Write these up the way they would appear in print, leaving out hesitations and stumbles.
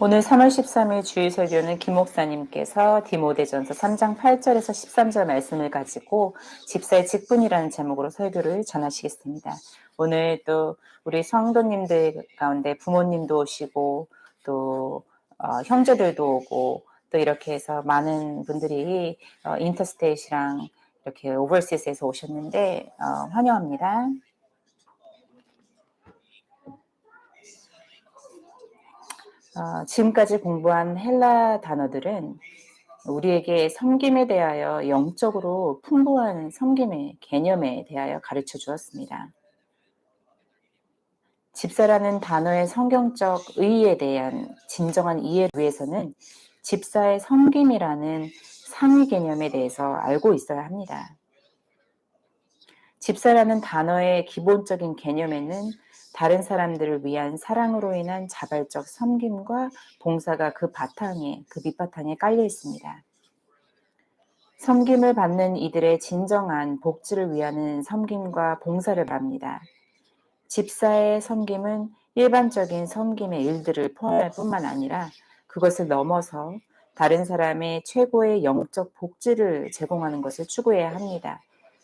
오늘 3월 13일 주일 설교는 김 목사님께서 디모데전서 3장 8절에서 13절 말씀을 가지고 집사의 직분이라는 제목으로 설교를 전하시겠습니다. 오늘 또 우리 성도님들 가운데 부모님도 오시고 또 형제들도 오고 또 이렇게 해서 많은 분들이 인터스테이트랑 이렇게 오버시스에서 오셨는데 환영합니다. 지금까지 공부한 헬라 단어들은 우리에게 섬김에 대하여 영적으로 풍부한 섬김의 개념에 대하여 가르쳐 주었습니다. 집사라는 단어의 성경적 의의에 대한 진정한 이해를 위해서는 집사의 섬김이라는 상위 개념에 대해서 알고 있어야 합니다. 집사라는 단어의 기본적인 개념에는 다른 사람들을 위한 사랑으로 인한 자발적 섬김과 봉사가 그 밑바탕에 깔려 있습니다. 섬김을 받는 이들의 진정한 복지를 위하는 섬김과 봉사를 말합니다. 집사의 섬김은 일반적인 섬김의 일들을 포함할 뿐만 아니라 그것을 넘어서 다른 사람의 최고의 영적 복지를 제공하는 것을 추구해야 합니다.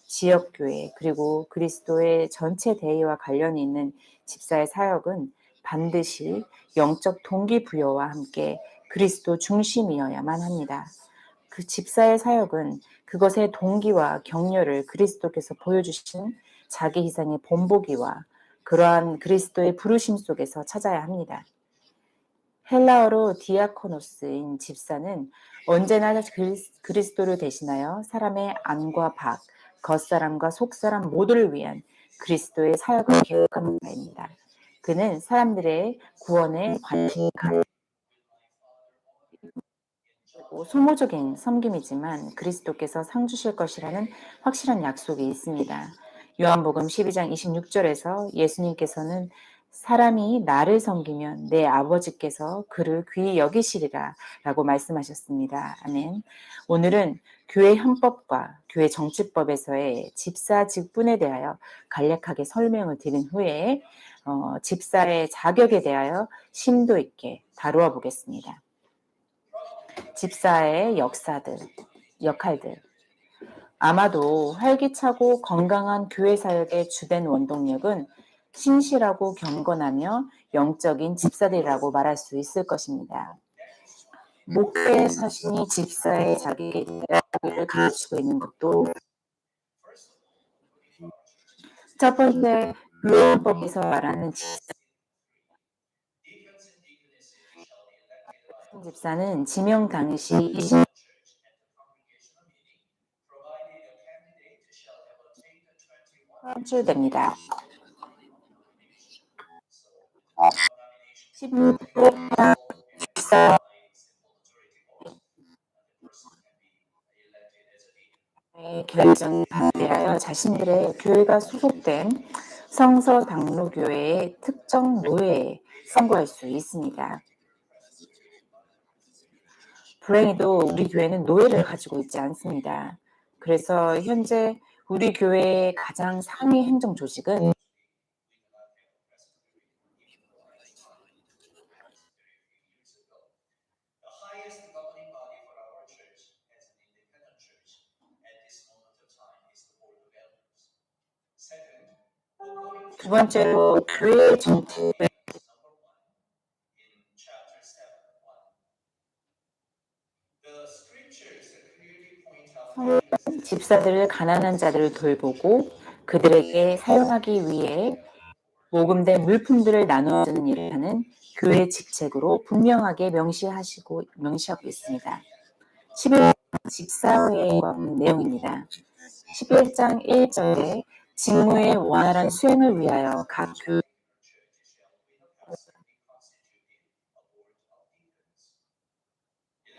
지역교회 그리고 그리스도의 전체 대의와 관련이 있는 집사의 사역은 반드시 영적 동기부여와 함께 그리스도 중심이어야만 합니다. 그 집사의 사역은 그것의 동기와 격려를 그리스도께서 보여주신 자기 희생의 본보기와 그러한 그리스도의 부르심 속에서 찾아야 합니다. 헬라어로 디아코노스인 집사는 언제나 그리스도를 대신하여 사람의 안과 밖, 겉사람과 속사람 모두를 위한 그리스도의 사역을 계획하는 자입니다. 그는 사람들의 구원에 관심이 소모적인 섬김이지만 그리스도께서 상 주실 것이라는 확실한 약속이 있습니다. 요한복음 12장 26절에서 예수님께서는 사람이 나를 섬기면 내 아버지께서 그를 귀히 여기시리라 라고 말씀하셨습니다. 아멘. 오늘은 교회 헌법과 교회 정치법에서의 집사 직분에 대하여 간략하게 설명을 드린 후에 집사의 자격에 대하여 심도 있게 다루어 보겠습니다. 집사의 역할들. 아마도 활기차고 건강한 교회 사역의 주된 원동력은 신실하고 경건하며 영적인 집사들이라고 말할 수 있을 것입니다. 목회 사신이 집사의 자기를 가르치고 있는 것도 첫 번째 교회법에서 말하는 집사는 지명 당시 20주됩니다. 10대 집사 결정에 반대하여 자신들의 교회가 소속된 성서 장로교회의 특정 노예에 선고할 수 있습니다. 불행히도 우리 교회는 노예를 가지고 있지 않습니다. 그래서 현재 우리 교회의 가장 상위 행정 조직은 두 번째로 교회 정책을 집사들을 가난한 자들을 돌보고 그들에게 사용하기 위해 모금된 물품들을 나누어주는 일을 하는 교회 직책으로 분명하게 명시하고 있습니다. 11장 집사회의 내용입니다. 11장 1절에 직무의 원활한 수행을 위하여 각 교회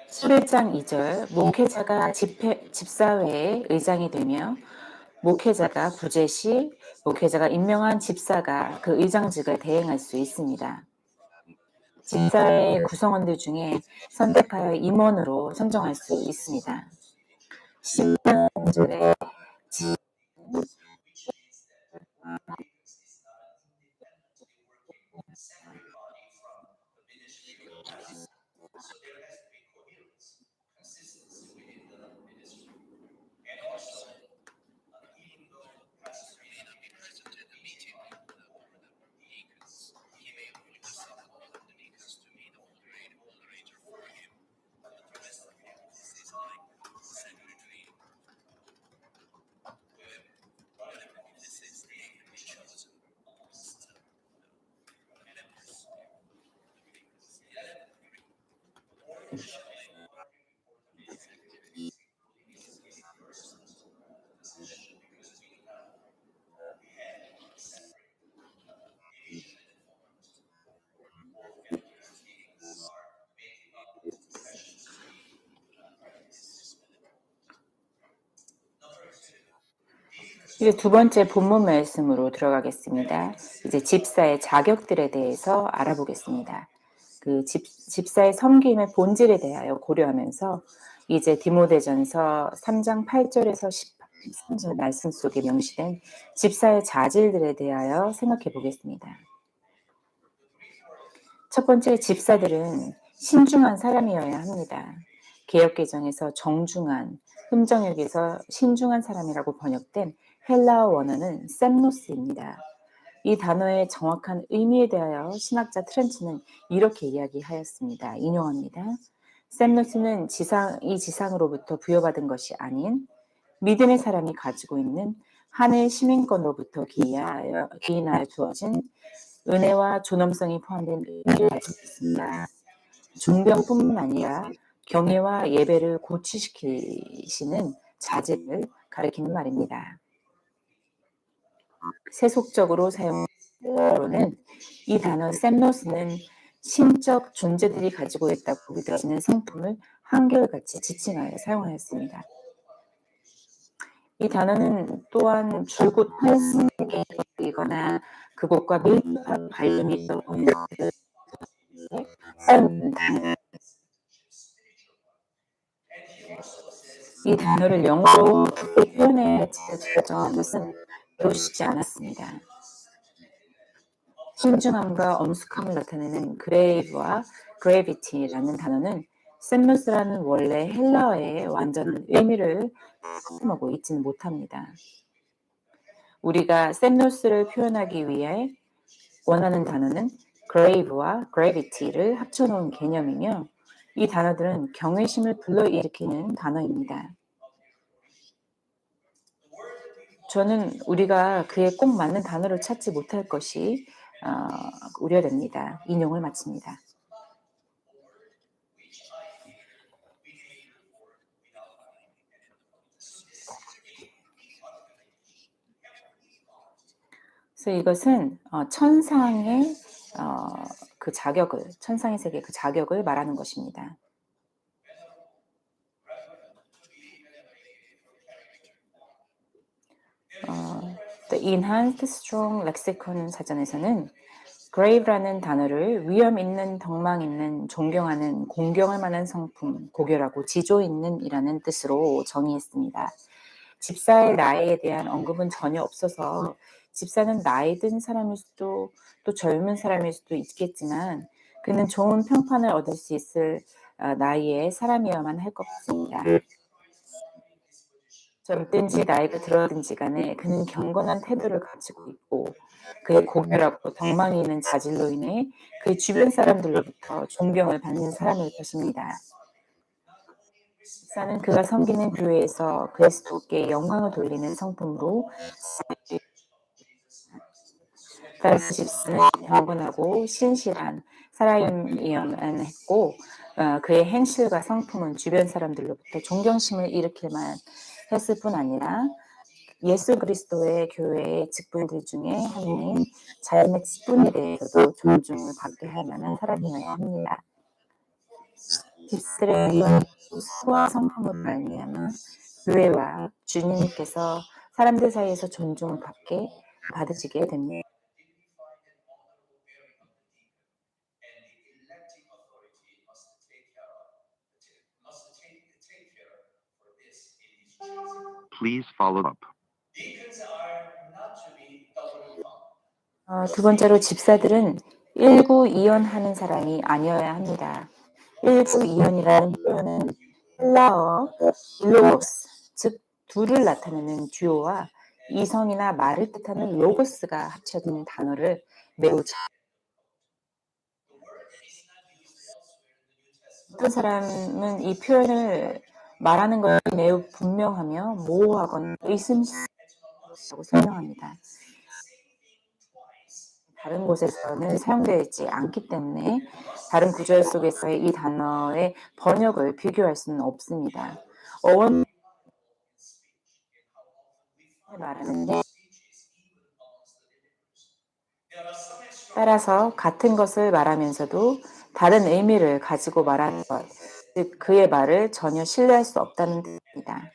11장 2절 목회자가 집사회의 의장이 되며 목회자가 부재 시 목회자가 임명한 집사가 그 의장직을 대행할 수 있습니다. 집사의 구성원들 중에 선택하여 임원으로 선정할 수 있습니다. 10장 5절에 이제 두 번째 본문 말씀으로 들어가겠습니다. 이제 집사의 자격들에 대해서 알아보겠습니다. 집사의 섬김의 본질에 대하여 고려하면서 이제 디모데전서 3장 8절에서 13절 말씀 속에 명시된 집사의 자질들에 대하여 생각해 보겠습니다. 첫 번째, 집사들은 신중한 사람이어야 합니다. 개역개정에서 정중한, 흠정역에서 신중한 사람이라고 번역된 헬라어 원어는 셈노스입니다. 이 단어의 정확한 의미에 대하여 신학자 트렌치는 이렇게 이야기하였습니다. 인용합니다. 셈노스는 이 지상으로부터 부여받은 것이 아닌 믿음의 사람이 가지고 있는 하늘 시민권으로부터 기인하여 주어진 은혜와 존엄성이 포함된 의미를 가지고 있습니다. 존경뿐만 아니라 경외와 예배를 고취시키시는 자질을 가리키는 말입니다. 세속적으로 사용하는 이 단어 셈노스는 신적 존재들이 가지고 있다고 믿어지는 성품을 한결같이 지칭하여 사용하였습니다. 이 단어는 또한 줄곧 환승이거나 그것과 밀접한 관련이 있던 언어들을 이 단어를 영어로 어떻게 표현해야 할지를 결정한 것은 매우 쉽지 않았습니다. 신중함과 엄숙함을 나타내는 그레이브와 그래비티라는 단어는 셈노스라는 원래 헬라어의 완전한 의미를 포함하고 있지는 못합니다. 우리가 셈노스를 표현하기 위해 원하는 단어는 grave와 gravity를 합쳐놓은 개념이며 이 단어들은 경외심을 불러일으키는 단어입니다. 저는 우리가 그에 꼭 맞는 단어를 찾지 못할 것이 우려됩니다. 인용을 마칩니다. 그래서 이것은 천상의 그 자격을, 천상의 세계 그 자격을 말하는 것입니다. The Enhanced Strong Lexicon 사전에서는 grave라는 단어를 위험 있는, 덕망 있는, 존경하는, 공경할 만한 성품, 고결하고 지조 있는이라는 뜻으로 정의했습니다. 집사의 나이에 대한 언급은 전혀 없어서 집사는 나이 든 사람일 수도 또 젊은 사람일 수도 있겠지만 그는 좋은 평판을 얻을 수 있을 나이의 사람이어야만 할 것 같습니다. 젊든지 나이가 들어든지 간에 그는 경건한 태도를 가지고 있고 그의 고결하고 덕망이 있는 자질로 인해 그의 주변 사람들로부터 존경을 받는 사람일 것입니다. 집사는 그가 섬기는 교회에서 그리스도께 영광을 돌리는 성품으로 다른 집사는 경건하고 신실한 사람이어야만 했고 그의 행실과 성품은 주변 사람들로부터 존경심을 일으킬 만 했을 뿐 아니라 예수 그리스도의 교회의 직분들 중에 하나인 자연의 직분에 대해서도 존중을 받게 할 만한 사람이어야 합니다. 집사들의 이런 수와 성품으로 말미암아 교회와 주님께서 사람들 사이에서 존중을 받으시게 됩니다. Please follow up. 두 번째로 집사들은 일구이연하는 사람이 아니어야 합니다. 일주이언이라는 표현은 헬라어 로고스, 즉 둘을 나타내는 듀오와 이성이나 말을 뜻하는 로고스가 합쳐진 단어를 매우 어떤 사람은 이 표현을 말하는 것이 매우 분명하며 모호하거나 의심스럽다고 설명합니다. 다른 곳에서는 사용되지 않기 때문에 다른 구절 속에서의 이 단어의 번역을 비교할 수는 없습니다. 어원 말하는데 따라서 같은 것을 말하면서도 다른 의미를 가지고 말하는 것, 즉 그의 말을 전혀 신뢰할 수 없다는 뜻입니다.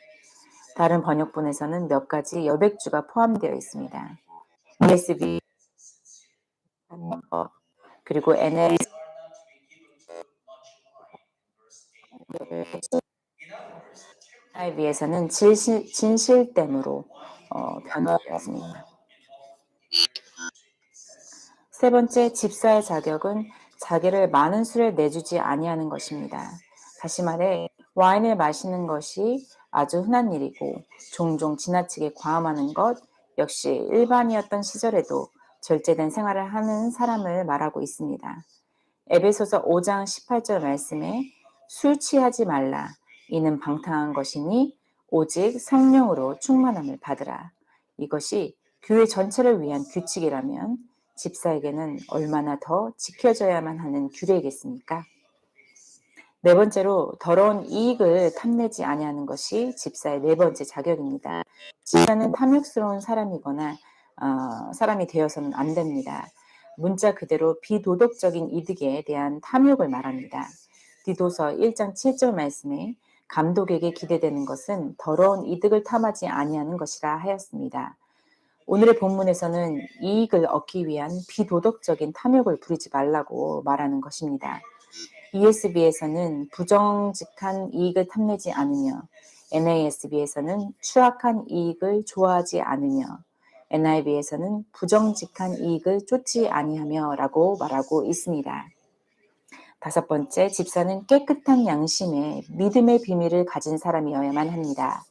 다른 번역본에서는 몇 가지 여백주가 포함되어 있습니다. ESV 그리고 NIV에서는 진실됨으로 변화되었습니다. 세 번째, 집사의 자격은 자기를 많은 술에 내주지 아니하는 것입니다. 다시 말해 와인을 마시는 것이 아주 흔한 일이고 종종 지나치게 과음하는 것 역시 일반이었던 시절에도 절제된 생활을 하는 사람을 말하고 있습니다. 에베소서 5장 18절 말씀에 술 취하지 말라. 이는 방탕한 것이니 오직 성령으로 충만함을 받으라. 이것이 교회 전체를 위한 규칙이라면 집사에게는 얼마나 더 지켜져야만 하는 규례이겠습니까? 네 번째로 더러운 이익을 탐내지 아니하는 것이 집사의 네 번째 자격입니다. 집사는 탐욕스러운 사람이거나 사람이 되어서는 안 됩니다. 문자 그대로 비도덕적인 이득에 대한 탐욕을 말합니다. 디도서 1장 7절 말씀에 감독에게 기대되는 것은 더러운 이득을 탐하지 아니하는 것이라 하였습니다. 오늘의 본문에서는 이익을 얻기 위한 비도덕적인 탐욕을 부리지 말라고 말하는 것입니다. ESV에서는 부정직한 이익을 탐내지 않으며 NASB에서는 추악한 이익을 좋아하지 않으며 NIV에서는 부정직한 이익을 쫓지 아니하며 라고 말하고 있습니다. 다섯 번째, 집사는 깨끗한 양심에 믿음의 비밀을 가진 사람이어야만 합니다.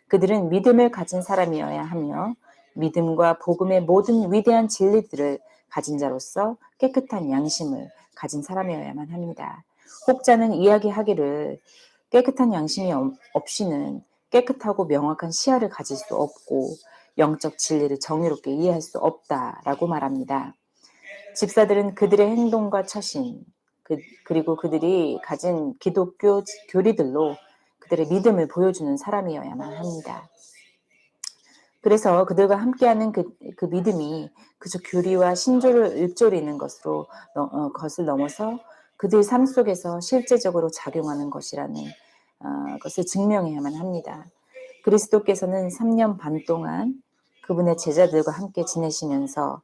그들은 믿음을 가진 사람이어야 하며 믿음과 복음의 모든 위대한 진리들을 가진 자로서 깨끗한 양심을 가진 사람이어야만 합니다. 혹자는 이야기하기를 깨끗한 양심이 없이는 깨끗하고 명확한 시야를 가질 수 없고 영적 진리를 정의롭게 이해할 수 없다라고 말합니다. 집사들은 그들의 행동과 처신 그리고 그들이 가진 기독교 교리들로 그들의 믿음을 보여주는 사람이어야만 합니다. 그래서 그들과 함께하는 그 믿음이 그저 교리와 신조를 읊조리는 것을 넘어서 그들 삶 속에서 실제적으로 작용하는 것이라는 것을 증명해야만 합니다. 그리스도께서는 3년 반 동안 그분의 제자들과 함께 지내시면서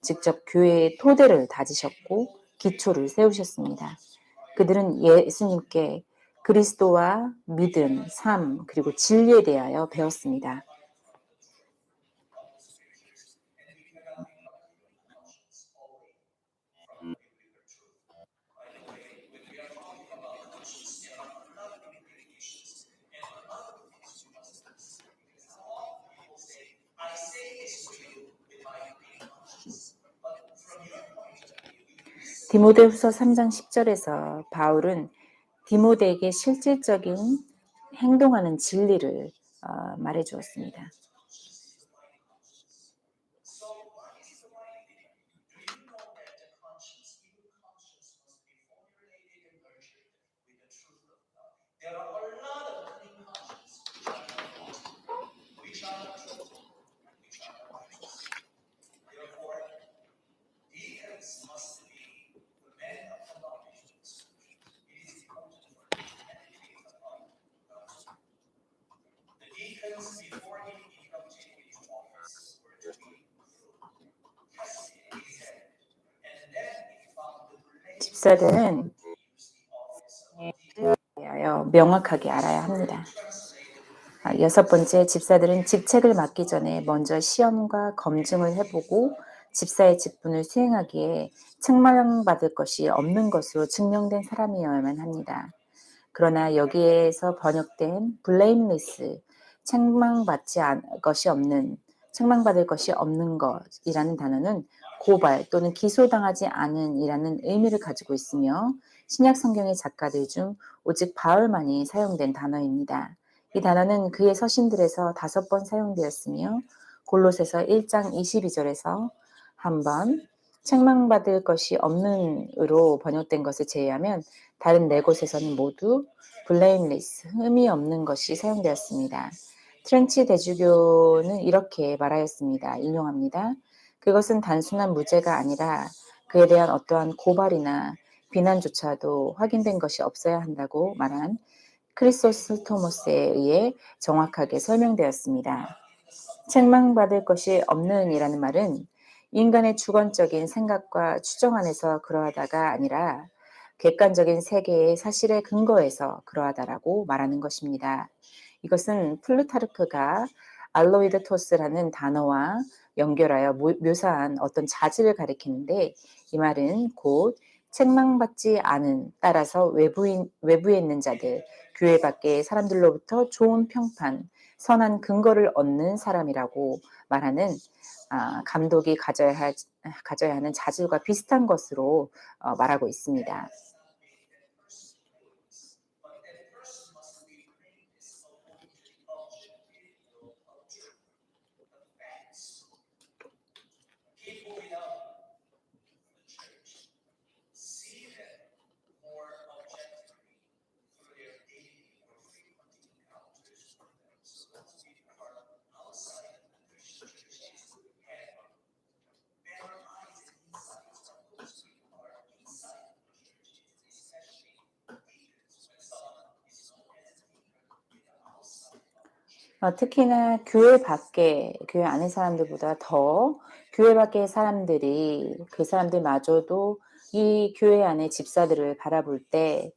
직접 교회의 토대를 다지셨고 기초를 세우셨습니다. 그들은 예수님께 그리스도와 믿음, 삶, 그리고 진리에 대하여 배웠습니다. 디모데후서 3장 10절에서 바울은 디모데에게 실질적인 행동하는 진리를 말해 주었습니다. 집사들은 대하여 명확하게 알아야 합니다. 여섯 번째, 집사들은 직책을 맡기 전에 먼저 시험과 검증을 해보고 집사의 직분을 수행하기에 책망받을 것이 없는 것으로 증명된 사람이어야만 합니다. 그러나 여기에서 번역된 blameless, 책망받을 것이 없는 것이라는 단어는 고발 또는 기소당하지 않은 이라는 의미를 가지고 있으며 신약 성경의 작가들 중 오직 바울만이 사용된 단어입니다. 이 단어는 그의 서신들에서 5번 사용되었으며 골로새서 1장 22절에서 한 번, 책망받을 것이 없는으로 번역된 것을 제외하면 다른 4곳에서는 모두 blameless, 흠이 없는 것이 사용되었습니다. 트렌치 대주교는 이렇게 말하였습니다. 인용합니다. 그것은 단순한 무죄가 아니라 그에 대한 어떠한 고발이나 비난조차도 확인된 것이 없어야 한다고 말한 크리소스토모스에 의해 정확하게 설명되었습니다. 책망받을 것이 없는 이라는 말은 인간의 주관적인 생각과 추정 안에서 그러하다가 아니라 객관적인 세계의 사실에 근거해서 그러하다라고 말하는 것입니다. 이것은 플루타르크가 알로이드 토스라는 단어와 연결하여 묘사한 어떤 자질을 가리키는데 이 말은 곧 책망받지 않은 따라서 외부에 있는 자들, 교회 밖의 사람들로부터 좋은 평판, 선한 근거를 얻는 사람이라고 말하는 감독이 가져야 하는 자질과 비슷한 것으로 말하고 있습니다. 특히나 교회 안의 사람들보다 더 교회 밖의 사람들이 그 사람들마저도 이 교회 안의 집사들을 바라볼 때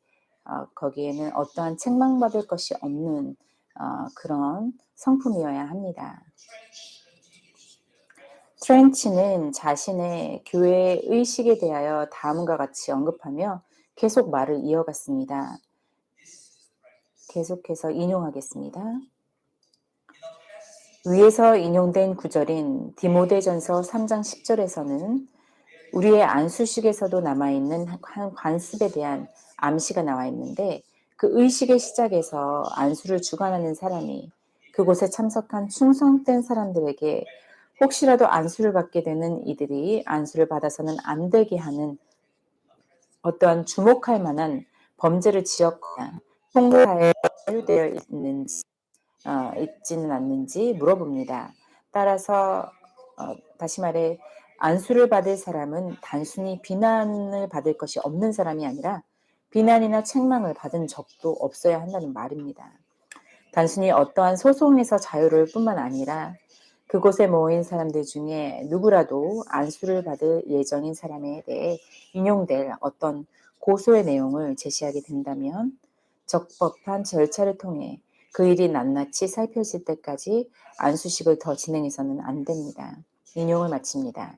거기에는 어떠한 책망받을 것이 없는 그런 성품이어야 합니다. 트렌치는 자신의 교회 의식에 대하여 다음과 같이 언급하며 계속 말을 이어갔습니다. 계속해서 인용하겠습니다. 위에서 인용된 구절인 디모데전서 3장 10절에서는 우리의 안수식에서도 남아있는 한 관습에 대한 암시가 나와 있는데 그 의식의 시작에서 안수를 주관하는 사람이 그곳에 참석한 충성된 사람들에게 혹시라도 안수를 받게 되는 이들이 안수를 받아서는 안 되게 하는 어떠한 주목할 만한 범죄를 지었거나 통과에 되어 있지는 않는지 물어봅니다. 따라서 다시 말해 안수를 받을 사람은 단순히 비난을 받을 것이 없는 사람이 아니라 비난이나 책망을 받은 적도 없어야 한다는 말입니다. 단순히 어떠한 소송에서 자유로울 뿐만 아니라 그곳에 모인 사람들 중에 누구라도 안수를 받을 예정인 사람에 대해 인용될 어떤 고소의 내용을 제시하게 된다면 적법한 절차를 통해 그 일이 낱낱이 살펴질 때까지 안수식을 더 진행해서는 안 됩니다. 인용을 마칩니다.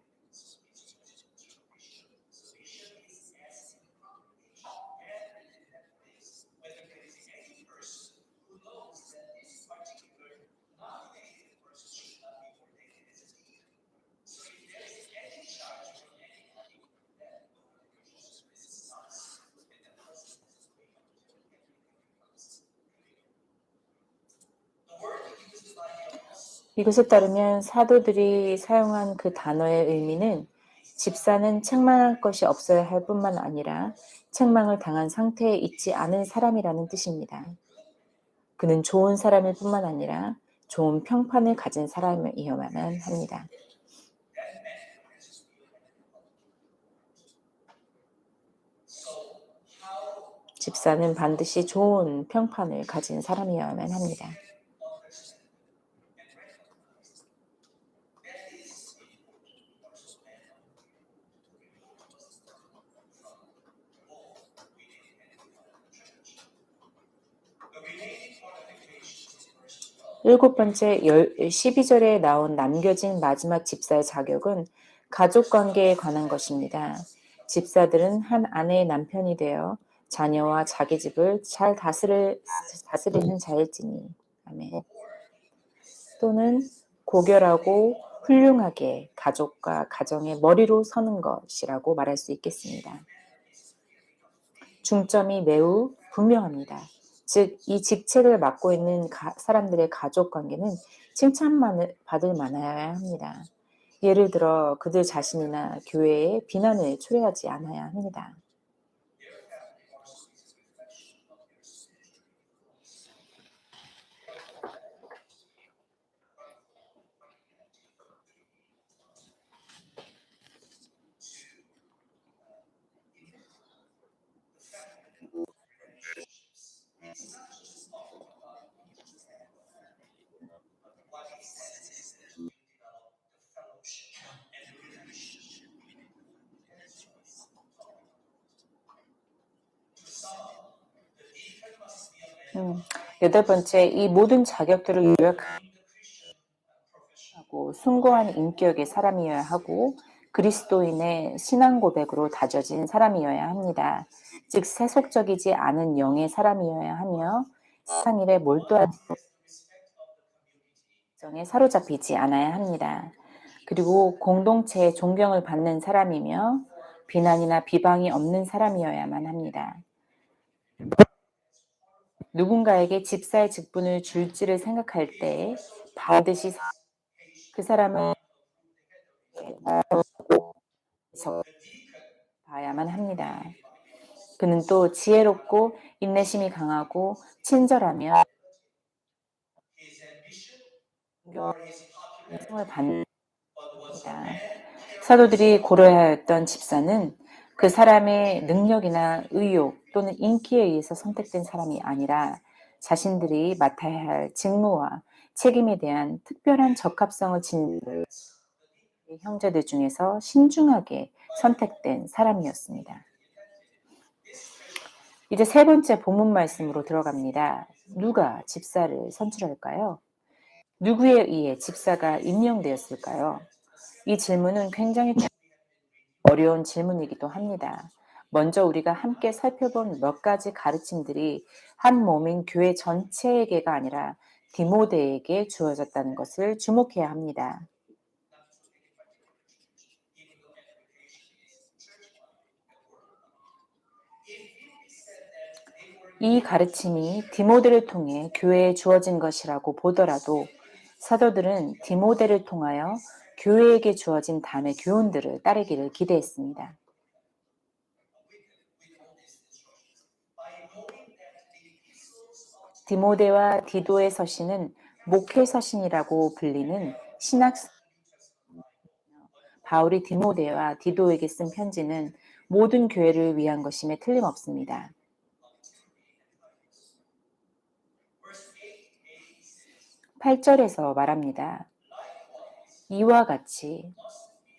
이것에 따르면 사도들이 사용한 그 단어의 의미는 집사는 책망할 것이 없어야 할 뿐만 아니라 책망을 당한 상태에 있지 않은 사람이라는 뜻입니다. 그는 좋은 사람일 뿐만 아니라 좋은 평판을 가진 사람이어야만 합니다. 집사는 반드시 좋은 평판을 가진 사람이어야만 합니다. 일곱 번째 12절에 나온 남겨진 마지막 집사의 자격은 가족 관계에 관한 것입니다. 집사들은 한 아내의 남편이 되어 자녀와 자기 집을 잘 다스리는 자일지니. 아멘. 또는 고결하고 훌륭하게 가족과 가정의 머리로 서는 것이라고 말할 수 있겠습니다. 중점이 매우 분명합니다. 즉, 이 직책을 맡고 있는 사람들의 가족 관계는 칭찬받을 만해야 합니다. 예를 들어 그들 자신이나 교회에 비난을 초래하지 않아야 합니다. 여덟 번째, 이 모든 자격들을 요약하고 숭고한 인격의 사람이어야 하고 그리스도인의 신앙 고백으로 다져진 사람이어야 합니다. 즉 세속적이지 않은 영의 사람이어야 하며 세상 일에 몰두한 정에 사로잡히지 않아야 합니다. 그리고 공동체의 존경을 받는 사람이며 비난이나 비방이 없는 사람이어야만 합니다. 누군가에게 집사의 직분을 줄지를 생각할 때 반드시 그 사람을 봐야만 합니다. 그는 또 지혜롭고 인내심이 강하고 친절하며 인정을 받는 사도들이 고려해야 했던 집사는 그 사람의 능력이나 의욕 또는 인기에 의해서 선택된 사람이 아니라 자신들이 맡아야 할 직무와 책임에 대한 특별한 적합성을 지닌 형제들 중에서 신중하게 선택된 사람이었습니다. 이제 세 번째 본문 말씀으로 들어갑니다. 누가 집사를 선출할까요? 누구에 의해 집사가 임명되었을까요? 이 질문은 굉장히 어려운 질문이기도 합니다. 먼저 우리가 함께 살펴본 몇 가지 가르침들이 한 몸인 교회 전체에게가 아니라 디모데에게 주어졌다는 것을 주목해야 합니다. 이 가르침이 디모데를 통해 교회에 주어진 것이라고 보더라도 사도들은 디모데를 통하여 교회에게 주어진 담의 교훈들을 따르기를 기대했습니다. 디모데와 디도의 서신은 목회 서신이라고 불리는 신학 바울이 디모데와 디도에게 쓴 편지는 모든 교회를 위한 것임에 틀림없습니다. 8절에서 말합니다. 이와 같이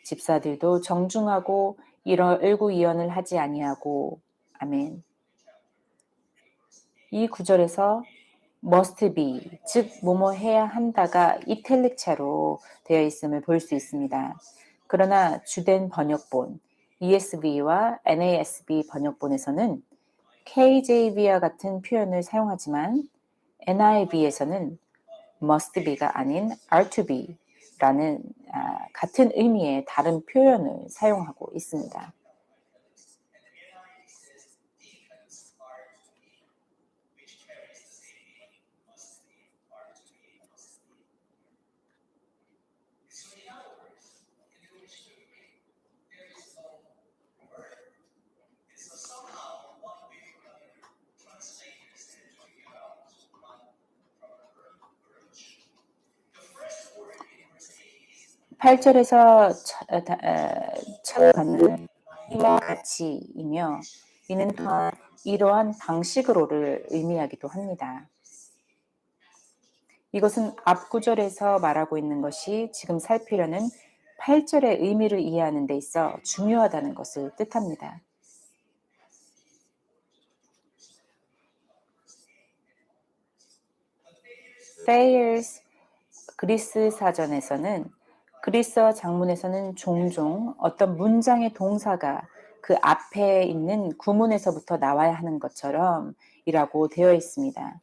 집사들도 정중하고 일구이연을 하지 아니하고 아멘. 이 구절에서 must be, 즉 뭐뭐 해야 한다가 이탈릭체로 되어 있음을 볼 수 있습니다. 그러나 주된 번역본 ESV와 NASB 번역본에서는 KJV와 같은 표현을 사용하지만 NIV에서는 must be가 아닌 are to be라는 같은 의미의 다른 표현을 사용하고 있습니다. 팔절에서 찾아가는 이와 같이이며 이는 또한 이러한 방식으로를 의미하기도 합니다. 이것은 앞 구절에서 말하고 있는 것이 지금 살피려는 8절의 의미를 이해하는 데 있어 중요하다는 것을 뜻합니다. 세일스 그리스 사전에서는 그리스어 장문에서는 종종 어떤 문장의 동사가 그 앞에 있는 구문에서부터 나와야 하는 것처럼 이라고 되어 있습니다.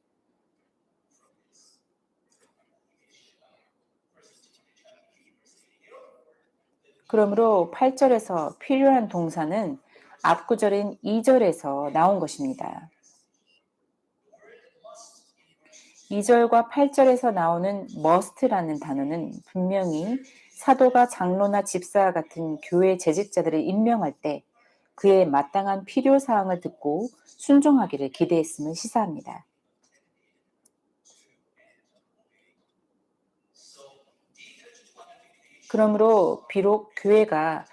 그러므로 8절에서 필요한 동사는 앞구절인 2절에서 나온 것입니다. 2절과 8절에서 나오는 must라는 단어는 분명히 사도가 장로나 집사와 같은 교회 재직자들을 임명할 때 그의 마땅한 필요사항을 듣고 순종하기를 기대했음을 시사합니다. 그러므로 비록 교회가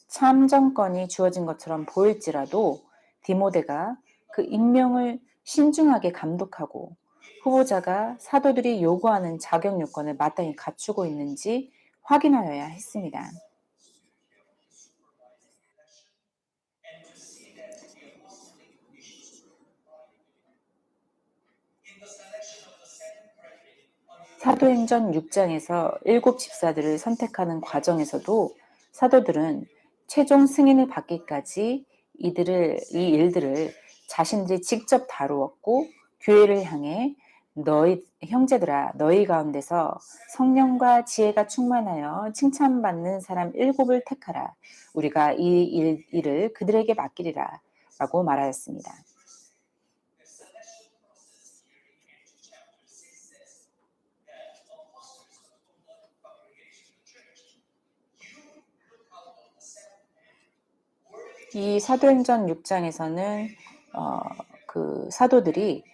참정권이 주어진 것처럼 보일지라도 디모데가 그 임명을 신중하게 감독하고 후보자가 사도들이 요구하는 자격 요건을 마땅히 갖추고 있는지 확인하여야 했습니다. 사도행전 6장에서 7 집사들을 선택하는 과정에서도 사도들은 최종 승인을 받기까지 이 일들을 자신들이 직접 다루었고 교회를 향해 너희 형제들아 너희 가운데서 성령과 지혜가 충만하여 칭찬받는 사람 7을 택하라. 우리가 이 일을 그들에게 맡기리라 라고 말하였습니다. 이 사도행전 6장에서는 그 사도들이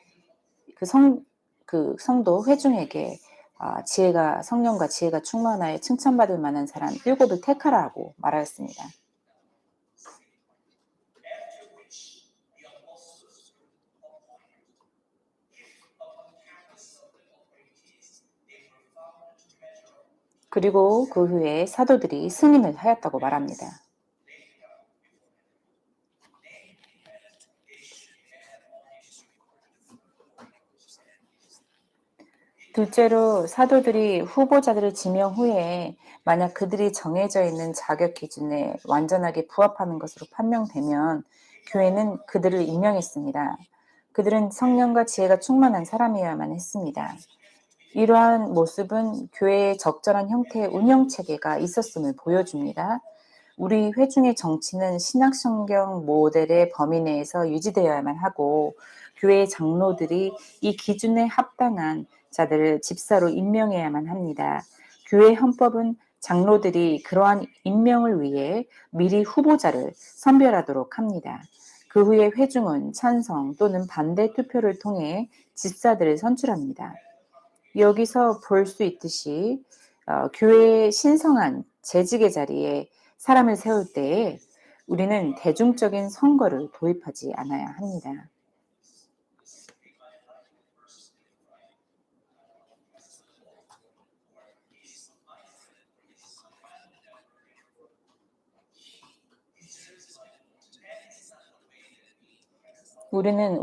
그 성도 회중에게 성령과 지혜가 충만하여 칭찬받을 만한 사람 7을 택하라고 말하였습니다. 그리고 그 후에 사도들이 승인을 하였다고 말합니다. 둘째로 사도들이 후보자들을 지명 후에 만약 그들이 정해져 있는 자격 기준에 완전하게 부합하는 것으로 판명되면 교회는 그들을 임명했습니다. 그들은 성령과 지혜가 충만한 사람이어야만 했습니다. 이러한 모습은 교회의 적절한 형태의 운영체계가 있었음을 보여줍니다. 우리 회중의 정치는 신약성경 모델의 범위 내에서 유지되어야만 하고 교회의 장로들이 이 기준에 합당한 자들을 집사로 임명해야만 합니다. 교회 헌법은 장로들이 그러한 임명을 위해 미리 후보자를 선별하도록 합니다. 그 후에 회중은 찬성 또는 반대 투표를 통해 집사들을 선출합니다. 여기서 볼 수 있듯이 교회의 신성한 재직의 자리에 사람을 세울 때에 우리는 대중적인 선거를 도입하지 않아야 합니다. 우리는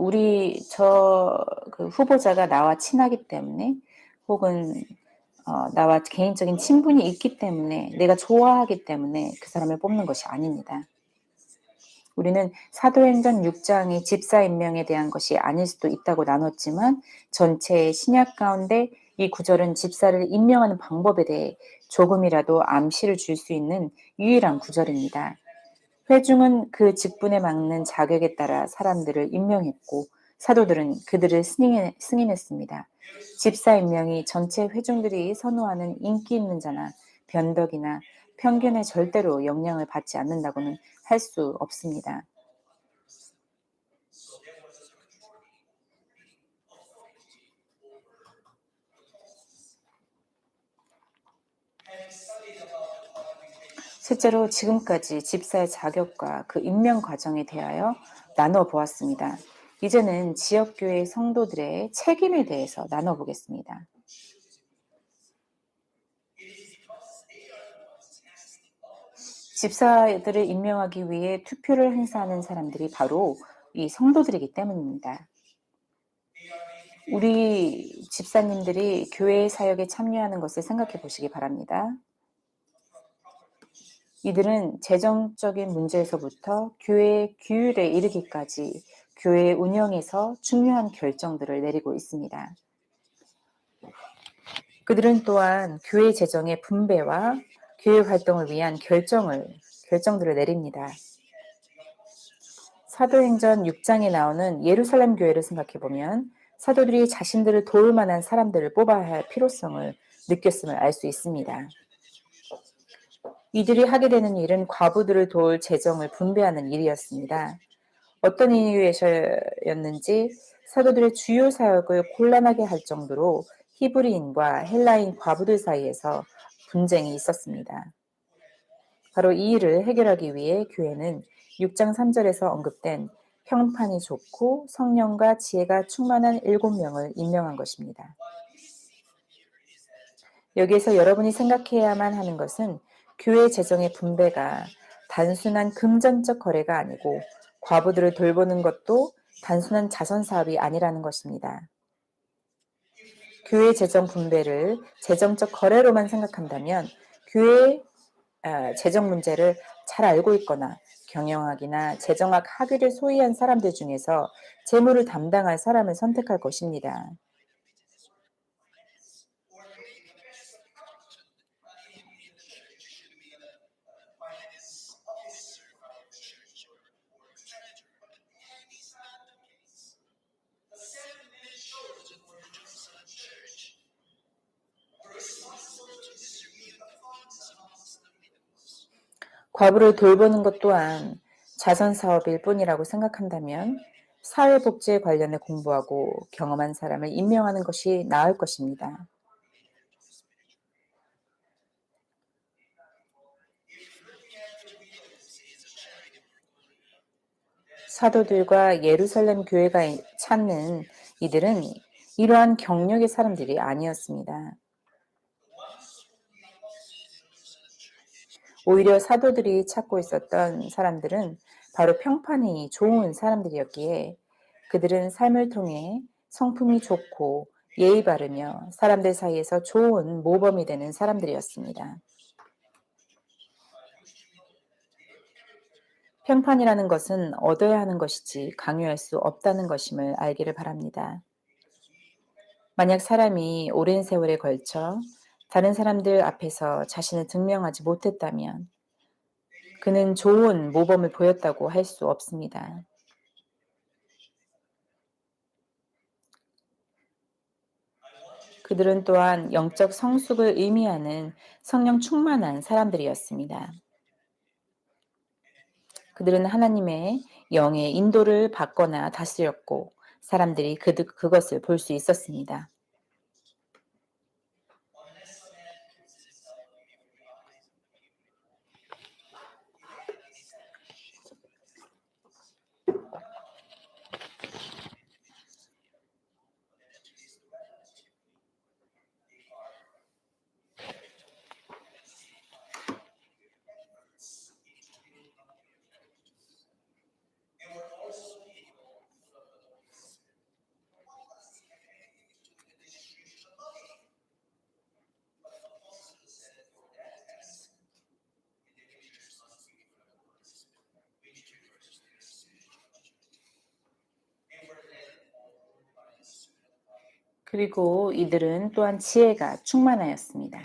그 후보자가 나와 친하기 때문에 혹은 나와 개인적인 친분이 있기 때문에 내가 좋아하기 때문에 그 사람을 뽑는 것이 아닙니다. 우리는 사도행전 6장이 집사 임명에 대한 것이 아닐 수도 있다고 나눴지만 전체 신약 가운데 이 구절은 집사를 임명하는 방법에 대해 조금이라도 암시를 줄 수 있는 유일한 구절입니다. 회중은 그 직분에 맞는 자격에 따라 사람들을 임명했고 사도들은 그들을 승인했습니다. 집사 임명이 전체 회중들이 선호하는 인기 있는 자나 변덕이나 편견에 절대로 영향을 받지 않는다고는 할 수 없습니다. 실제로 지금까지 집사의 자격과 그 임명 과정에 대하여 나눠 보았습니다. 이제는 지역교회 성도들의 책임에 대해서 나눠보겠습니다. 집사들을 임명하기 위해 투표를 행사하는 사람들이 바로 이 성도들이기 때문입니다. 우리 집사님들이 교회 사역에 참여하는 것을 생각해 보시기 바랍니다. 이들은 재정적인 문제에서부터 교회의 규율에 이르기까지 교회 운영에서 중요한 결정들을 내리고 있습니다. 그들은 또한 교회 재정의 분배와 교회 활동을 위한 결정들을 내립니다. 사도행전 6장에 나오는 예루살렘 교회를 생각해 보면 사도들이 자신들을 도울 만한 사람들을 뽑아야 할 필요성을 느꼈음을 알 수 있습니다. 이들이 하게 되는 일은 과부들을 도울 재정을 분배하는 일이었습니다. 어떤 이유에서였는지 사도들의 주요 사역을 곤란하게 할 정도로 히브리인과 헬라인 과부들 사이에서 분쟁이 있었습니다. 바로 이 일을 해결하기 위해 교회는 6장 3절에서 언급된 평판이 좋고 성령과 지혜가 충만한 7명을 임명한 것입니다. 여기에서 여러분이 생각해야만 하는 것은 교회 재정의 분배가 단순한 금전적 거래가 아니고 과부들을 돌보는 것도 단순한 자선 사업이 아니라는 것입니다. 교회 재정 분배를 재정적 거래로만 생각한다면 교회의 재정 문제를 잘 알고 있거나 경영학이나 재정학 학위를 소유한 사람들 중에서 재무를 담당할 사람을 선택할 것입니다. 과부를 돌보는 것 또한 자선 사업일 뿐이라고 생각한다면 사회복지에 관련해 공부하고 경험한 사람을 임명하는 것이 나을 것입니다. 사도들과 예루살렘 교회가 찾는 이들은 이러한 경력의 사람들이 아니었습니다. 오히려 사도들이 찾고 있었던 사람들은 바로 평판이 좋은 사람들이었기에 그들은 삶을 통해 성품이 좋고 예의 바르며 사람들 사이에서 좋은 모범이 되는 사람들이었습니다. 평판이라는 것은 얻어야 하는 것이지 강요할 수 없다는 것임을 알기를 바랍니다. 만약 사람이 오랜 세월에 걸쳐 다른 사람들 앞에서 자신을 증명하지 못했다면 그는 좋은 모범을 보였다고 할 수 없습니다. 그들은 또한 영적 성숙을 의미하는 성령 충만한 사람들이었습니다. 그들은 하나님의 영의 인도를 받거나 다스렸고 사람들이 그것을 볼 수 있었습니다. 그리고 이들은 또한 지혜가 충만하였습니다.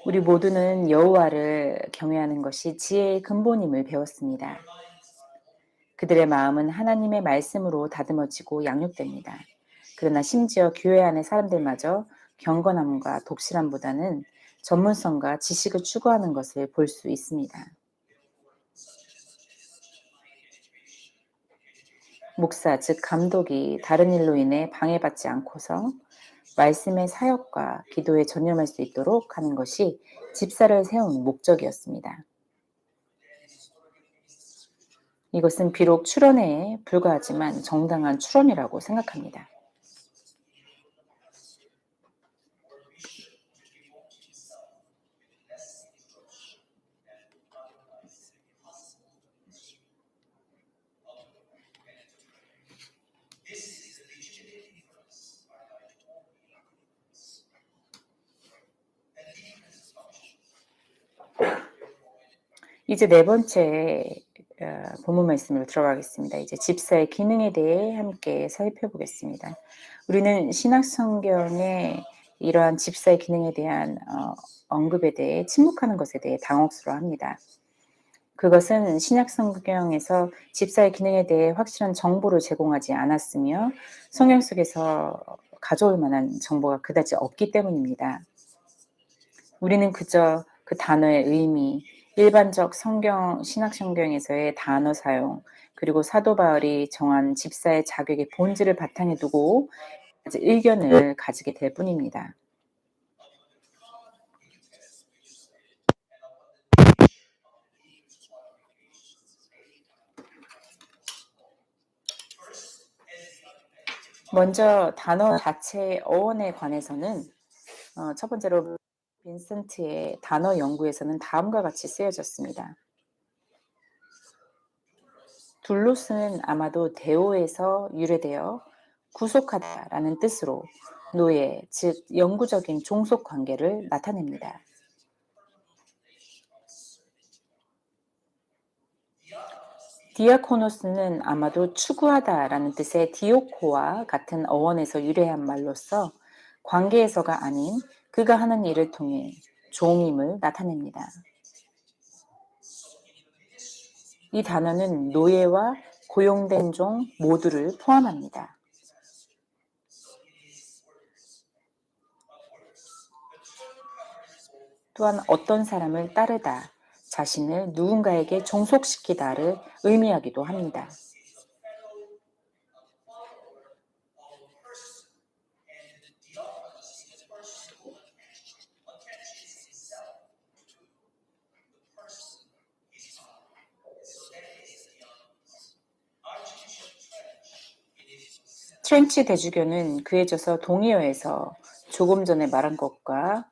우리 모두는 여호와를 경외하는 것이 지혜의 근본임을 배웠습니다. 그들의 마음은 하나님의 말씀으로 다듬어지고 양육됩니다. 그러나 심지어 교회 안의 사람들마저 경건함과 독실함보다는 전문성과 지식을 추구하는 것을 볼 수 있습니다. 목사, 즉 감독이 다른 일로 인해 방해받지 않고서 말씀의 사역과 기도에 전념할 수 있도록 하는 것이 집사를 세운 목적이었습니다. 이것은 비록 출원에 불과하지만 정당한 출원이라고 생각합니다. 이제 네 번째 본문 말씀으로 들어가겠습니다. 이제 집사의 기능에 대해 함께 살펴보겠습니다. 우리는 신약 성경에 이러한 집사의 기능에 대한 언급에 대해 침묵하는 것에 대해 당혹스러워합니다. 그것은 신약 성경에서 집사의 기능에 대해 확실한 정보를 제공하지 않았으며 성경 속에서 가져올 만한 정보가 그다지 없기 때문입니다. 우리는 그저 그 단어의 의미, 일반적 신약 성경에서의 단어 사용, 그리고 사도 바울이 정한 집사의 자격의 본질을 바탕에 두고 의견을 가지게 될 뿐입니다. 먼저 단어 자체의 어원에 관해서는 첫 번째로 빈센트의 단어 연구에서는 다음과 같이 쓰여졌습니다. 둘로스는 아마도 데오에서 유래되어 구속하다라는 뜻으로 노예, 즉 영구적인 종속 관계를 나타냅니다. 디아코노스는 아마도 추구하다라는 뜻의 디오코와 같은 어원에서 유래한 말로서 관계에서가 아닌 그가 하는 일을 통해 종임을 나타냅니다. 이 단어는 노예와 고용된 종 모두를 포함합니다. 또한 어떤 사람을 따르다, 자신을 누군가에게 종속시키다를 의미하기도 합니다. 트렌치 대주교는 그에 져서 동의어에서 조금 전에 말한 것과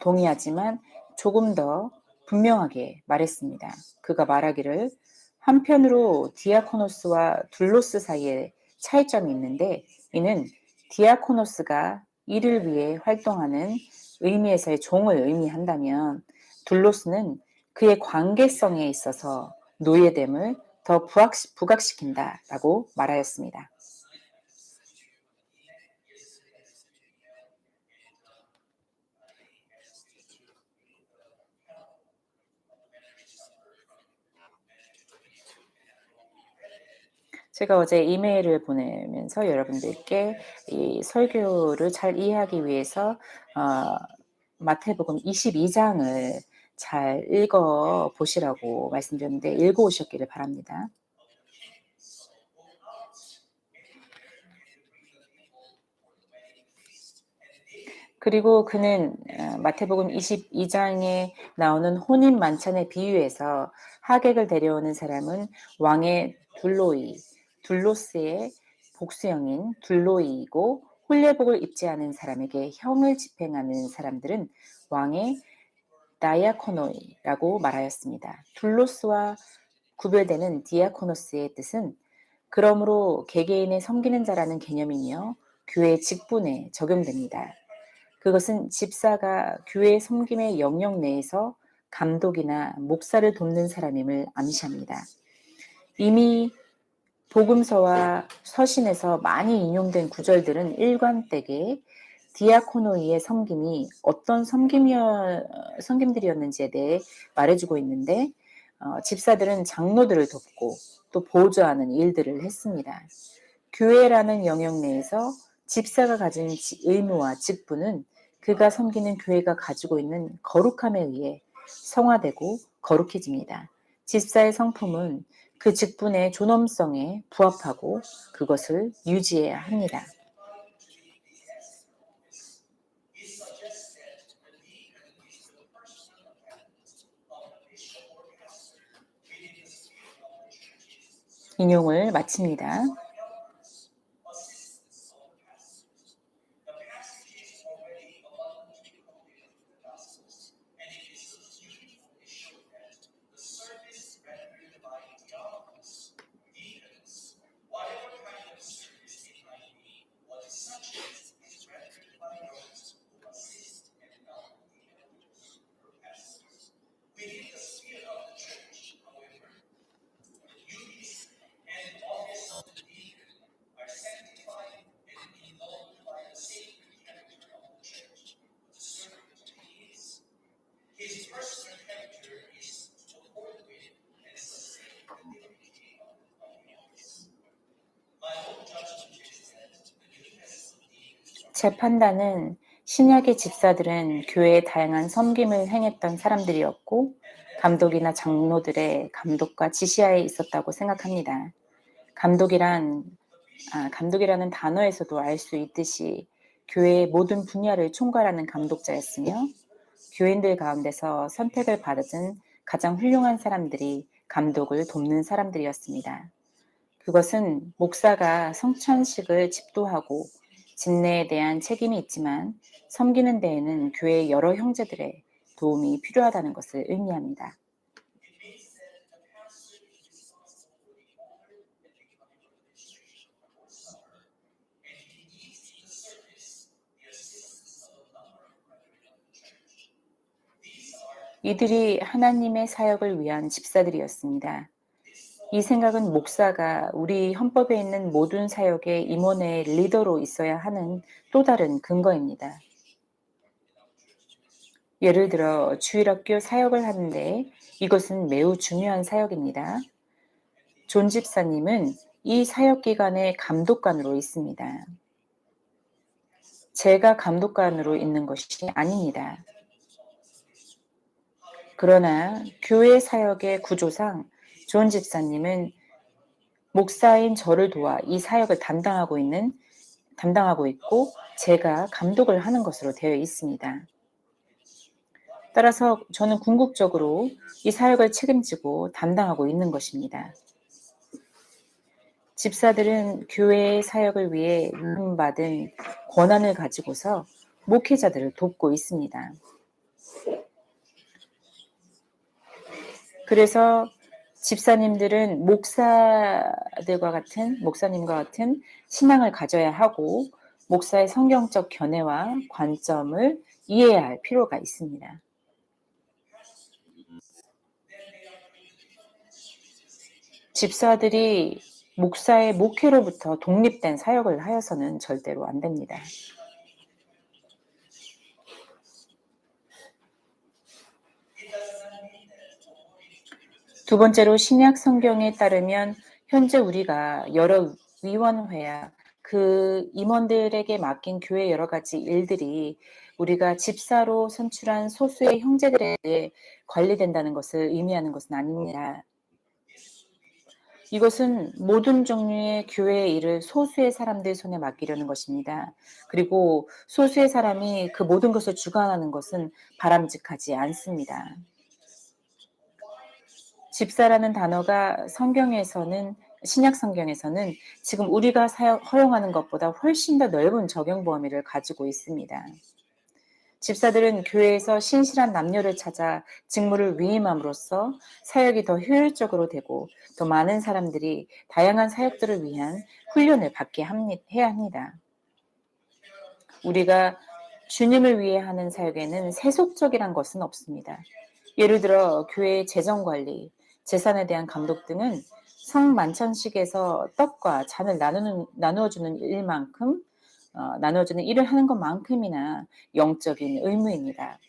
동의하지만 조금 더 분명하게 말했습니다. 그가 말하기를 한편으로 디아코노스와 둘로스 사이에 차이점이 있는데 이는 디아코노스가 이를 위해 활동하는 의미에서의 종을 의미한다면 둘로스는 그의 관계성에 있어서 노예됨을 더 부각시킨다라고 말하였습니다. 제가 어제 이메일을 보내면서 여러분들께 이 설교를 잘 이해하기 위해서 마태복음 22장을 잘 읽어 보시라고 말씀드렸는데 읽어 오셨기를 바랍니다. 그리고 그는 마태복음 22장에 나오는 혼인 만찬의 비유에서 하객을 데려오는 사람은 왕의 둘로스의 복수형인 둘로이이고 혼례복을 입지 않은 사람에게 형을 집행하는 사람들은 왕의 다이아코노이라고 말하였습니다. 둘로스와 구별되는 디아코노스의 뜻은 그러므로 개개인의 섬기는 자라는 개념이며 교회 직분에 적용됩니다. 그것은 집사가 교회 섬김의 영역 내에서 감독이나 목사를 돕는 사람임을 암시합니다. 이미 복음서와 서신에서 많이 인용된 구절들은 일관되게 디아코노이의 섬김이 어떤 섬김들이었는지에 대해 말해주고 있는데 집사들은 장로들을 돕고 또 보조하는 일들을 했습니다. 교회라는 영역 내에서 집사가 가진 의무와 직분은 그가 섬기는 교회가 가지고 있는 거룩함에 의해 성화되고 거룩해집니다. 집사의 성품은 그 직분의 존엄성에 부합하고 그것을 유지해야 합니다. 인용을 마칩니다. 제 판단은 신약의 집사들은 교회의 다양한 섬김을 행했던 사람들이었고 감독이나 장로들의 감독과 지시하에 있었다고 생각합니다. 감독이라는 단어에서도 알 수 있듯이 교회의 모든 분야를 총괄하는 감독자였으며 교인들 가운데서 선택을 받은 가장 훌륭한 사람들이 감독을 돕는 사람들이었습니다. 그것은 목사가 성찬식을 집도하고 진례에 대한 책임이 있지만 섬기는 데에는 교회의 여러 형제들의 도움이 필요하다는 것을 의미합니다. 이들이 하나님의 사역을 위한 집사들이었습니다. 이 생각은 목사가 우리 헌법에 있는 모든 사역의 임원의 리더로 있어야 하는 또 다른 근거입니다. 예를 들어 주일학교 사역을 하는데 이것은 매우 중요한 사역입니다. 존 집사님은 이 사역 기관의 감독관으로 있습니다. 제가 감독관으로 있는 것이 아닙니다. 그러나 교회 사역의 구조상 존 집사님은 목사인 저를 도와 이 사역을 담당하고 있고 제가 감독을 하는 것으로 되어 있습니다. 따라서 저는 궁극적으로 이 사역을 책임지고 담당하고 있는 것입니다. 집사들은 교회의 사역을 위해 받은 권한을 가지고서 목회자들을 돕고 있습니다. 그래서 집사님들은 목사님과 같은 신앙을 가져야 하고 목사의 성경적 견해와 관점을 이해해야 할 필요가 있습니다. 집사들이 목사의 목회로부터 독립된 사역을 하여서는 절대로 안 됩니다. 두 번째로 신약 성경에 따르면 현재 우리가 여러 위원회야 그 임원들에게 맡긴 교회 여러 가지 일들이 우리가 집사로 선출한 소수의 형제들에 관리된다는 것을 의미하는 것은 아닙니다. 이것은 모든 종류의 교회의 일을 소수의 사람들 손에 맡기려는 것입니다. 그리고 소수의 사람이 그 모든 것을 주관하는 것은 바람직하지 않습니다. 집사라는 단어가 신약 성경에서는 지금 우리가 허용하는 것보다 훨씬 더 넓은 적용 범위를 가지고 있습니다. 집사들은 교회에서 신실한 남녀를 찾아 직무를 위임함으로써 사역이 더 효율적으로 되고 더 많은 사람들이 다양한 사역들을 위한 훈련을 받게 해야 합니다. 우리가 주님을 위해 하는 사역에는 세속적이란 것은 없습니다. 예를 들어 교회의 재정관리, 재산에 대한 감독 등은 성만찬식에서 떡과 잔을 나누어주는 일을 하는 것만큼이나 영적인 의무입니다.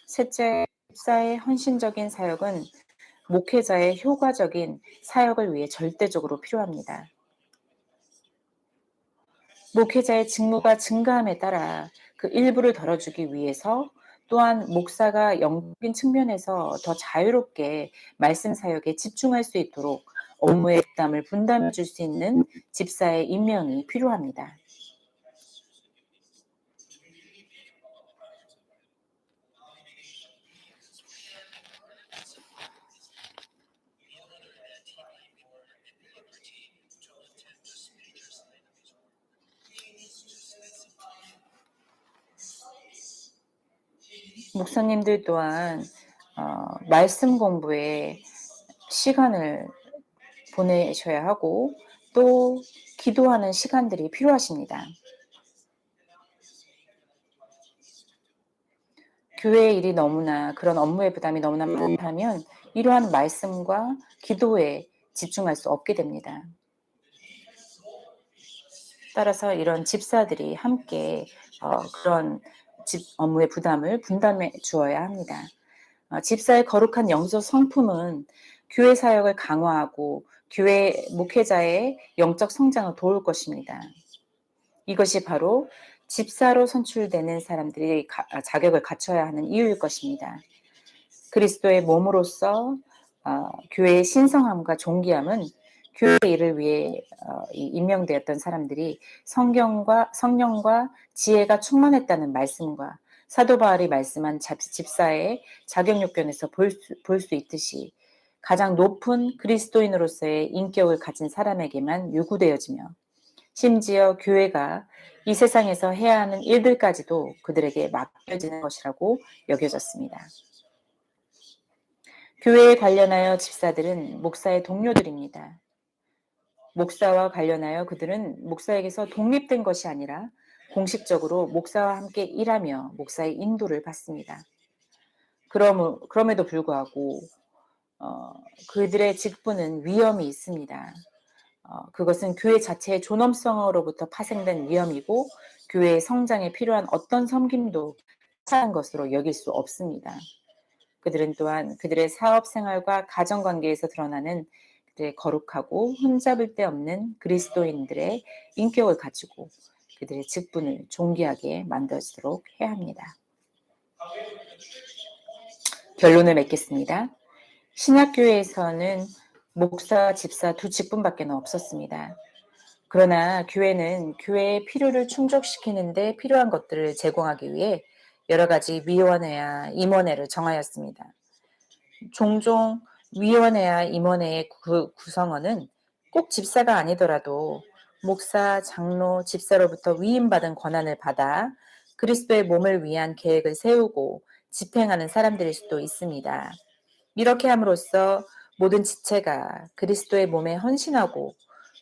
셋째, 집사의 헌신적인 사역은 목회자의 효과적인 사역을 위해 절대적으로 필요합니다. 목회자의 직무가 증가함에 따라 그 일부를 덜어주기 위해서 또한 목사가 영적인 측면에서 더 자유롭게 말씀 사역에 집중할 수 있도록 업무의 부담을 분담해 줄 수 있는 집사의 임명이 필요합니다. 목사님들 또한 말씀 공부에 시간을 보내셔야 하고 또 기도하는 시간들이 필요하십니다. 교회의 일이 그런 업무의 부담이 너무나 많다면 이러한 말씀과 기도에 집중할 수 없게 됩니다. 따라서 이런 집사들이 함께 그런 업무의 부담을 분담해 주어야 합니다. 집사의 거룩한 영적 성품은 교회 사역을 강화하고 교회 목회자의 영적 성장을 도울 것입니다. 이것이 바로 집사로 선출되는 사람들이 자격을 갖춰야 하는 이유일 것입니다. 그리스도의 몸으로서 교회의 신성함과 존귀함은 교회의 일을 위해 임명되었던 사람들이 성령과 지혜가 충만했다는 말씀과 사도 바울이 말씀한 집사의 자격 요건에서 볼 수 있듯이 가장 높은 그리스도인으로서의 인격을 가진 사람에게만 요구되어지며 심지어 교회가 이 세상에서 해야 하는 일들까지도 그들에게 맡겨지는 것이라고 여겨졌습니다. 교회에 관련하여 집사들은 목사의 동료들입니다. 목사와 관련하여 그들은 목사에게서 독립된 것이 아니라 공식적으로 목사와 함께 일하며 목사의 인도를 받습니다. 그럼에도 불구하고 그들의 직분은 위험이 있습니다. 그것은 교회 자체의 존엄성으로부터 파생된 위험이고 교회의 성장에 필요한 어떤 섬김도 차한 것으로 여길 수 없습니다. 그들은 또한 그들의 사업 생활과 가정 관계에서 드러나는 그들의 거룩하고 흠잡을 데 없는 그리스도인들의 인격을 가지고 그들의 직분을 존귀하게 만들도록 해야 합니다. 결론을 맺겠습니다. 신약교회에서는 목사, 집사 두 직분밖에 없었습니다. 그러나 교회는 교회의 필요를 충족시키는 데 필요한 것들을 제공하기 위해 여러 가지 위원회와 임원회를 정하였습니다. 종종 위원회와 임원회의 구성원은 꼭 집사가 아니더라도 목사, 장로, 집사로부터 위임받은 권한을 받아 그리스도의 몸을 위한 계획을 세우고 집행하는 사람들일 수도 있습니다. 이렇게 함으로써 모든 지체가 그리스도의 몸에 헌신하고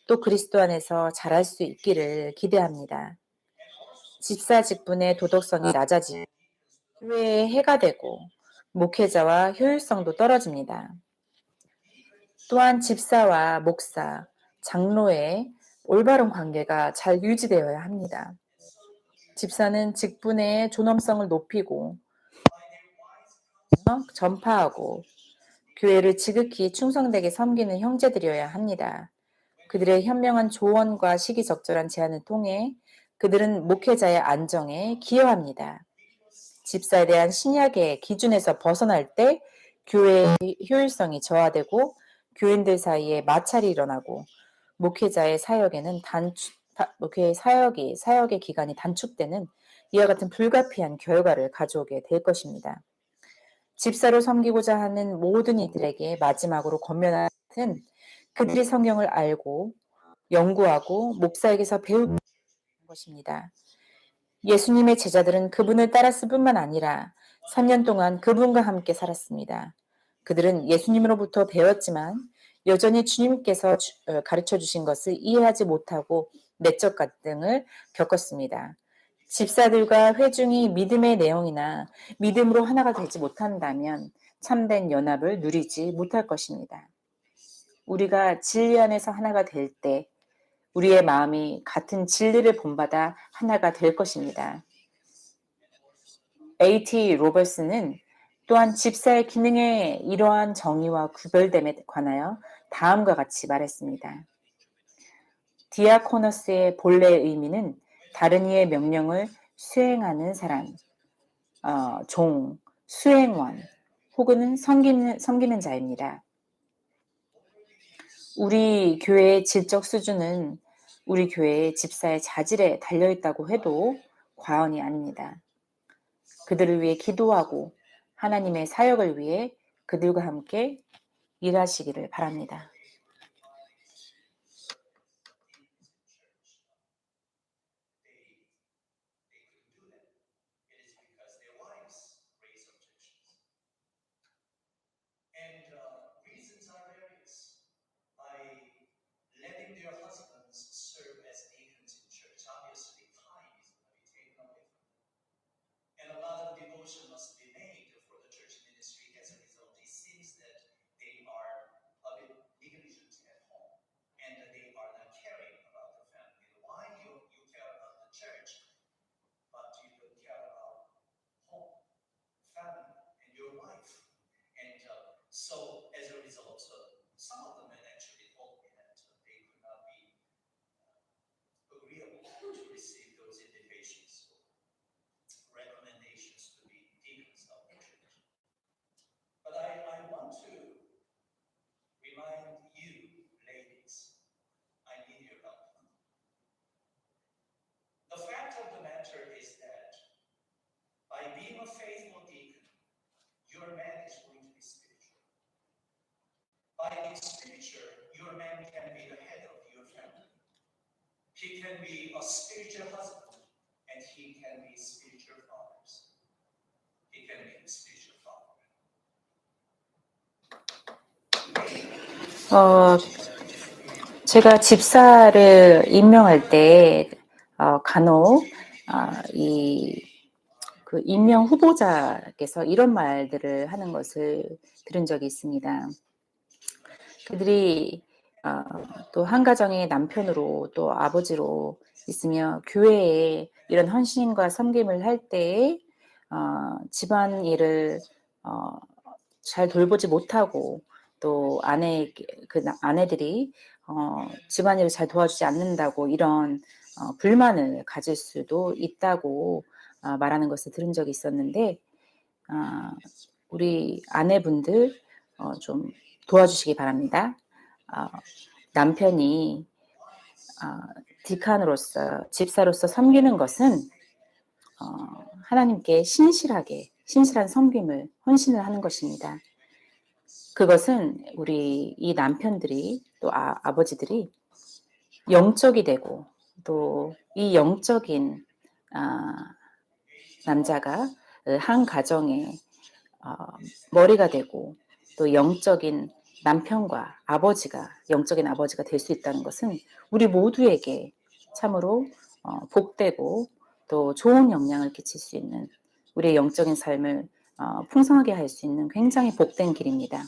또 그리스도 안에서 자랄 수 있기를 기대합니다. 집사 직분의 도덕성이 낮아지고 교회에 해가 되고 목회자와 효율성도 떨어집니다. 또한 집사와 목사, 장로의 올바른 관계가 잘 유지되어야 합니다. 집사는 직분의 존엄성을 높이고 전파하고 교회를 지극히 충성되게 섬기는 형제들이어야 합니다. 그들의 현명한 조언과 시기적절한 제안을 통해 그들은 목회자의 안정에 기여합니다. 집사에 대한 신약의 기준에서 벗어날 때 교회의 효율성이 저하되고 교인들 사이에 마찰이 일어나고 목회자의 사역의 기간이 단축되는 이와 같은 불가피한 결과를 가져오게 될 것입니다. 집사로 섬기고자 하는 모든 이들에게 마지막으로 권면하는 그들이 성경을 알고 연구하고 목사에게서 배우는 것입니다. 예수님의 제자들은 그분을 따랐을 뿐만 아니라 3년 동안 그분과 함께 살았습니다. 그들은 예수님으로부터 배웠지만 여전히 주님께서 가르쳐 주신 것을 이해하지 못하고 내적 갈등을 겪었습니다. 집사들과 회중이 믿음의 내용이나 믿음으로 하나가 되지 못한다면 참된 연합을 누리지 못할 것입니다. 우리가 진리 안에서 하나가 될 때 우리의 마음이 같은 진리를 본받아 하나가 될 것입니다. A.T. 로버슨은 또한 집사의 기능의 이러한 정의와 구별됨에 관하여 다음과 같이 말했습니다. 디아코너스의 본래 의미는 다른 이의 명령을 수행하는 사람, 종, 수행원, 혹은 섬기는 자입니다. 우리 교회의 질적 수준은 우리 교회의 집사의 자질에 달려있다고 해도 과언이 아닙니다. 그들을 위해 기도하고 하나님의 사역을 위해 그들과 함께 일하시기를 바랍니다. faithful deacon, your man is going to be spiritual. By being spiritual, your man can be the head of your family. He can be a spiritual husband, and he can be spiritual fathers. He can be a spiritual father. 제가 집사를 임명할 때 간혹 그 임명 후보자께서 이런 말들을 하는 것을 들은 적이 있습니다. 그들이 또 한 가정의 남편으로 또 아버지로 있으며 교회에 이런 헌신과 섬김을 할 때에 집안 일을 잘 돌보지 못하고 또 아내들이 집안일을 잘 도와주지 않는다고 이런 불만을 가질 수도 있다고 말하는 것을 들은 적이 있었는데 우리 아내분들 좀 도와주시기 바랍니다. 남편이 디칸으로서 집사로서 섬기는 것은 하나님께 신실한 섬김을 헌신을 하는 것입니다. 그것은 우리 이 남편들이 또 아버지들이 영적이 되고 또 이 영적인 남자가 한 가정의 머리가 되고 또 영적인 남편과 영적인 아버지가 될 수 있다는 것은 우리 모두에게 참으로 복되고 또 좋은 영향을 끼칠 수 있는 우리의 영적인 삶을 풍성하게 할 수 있는 굉장히 복된 길입니다.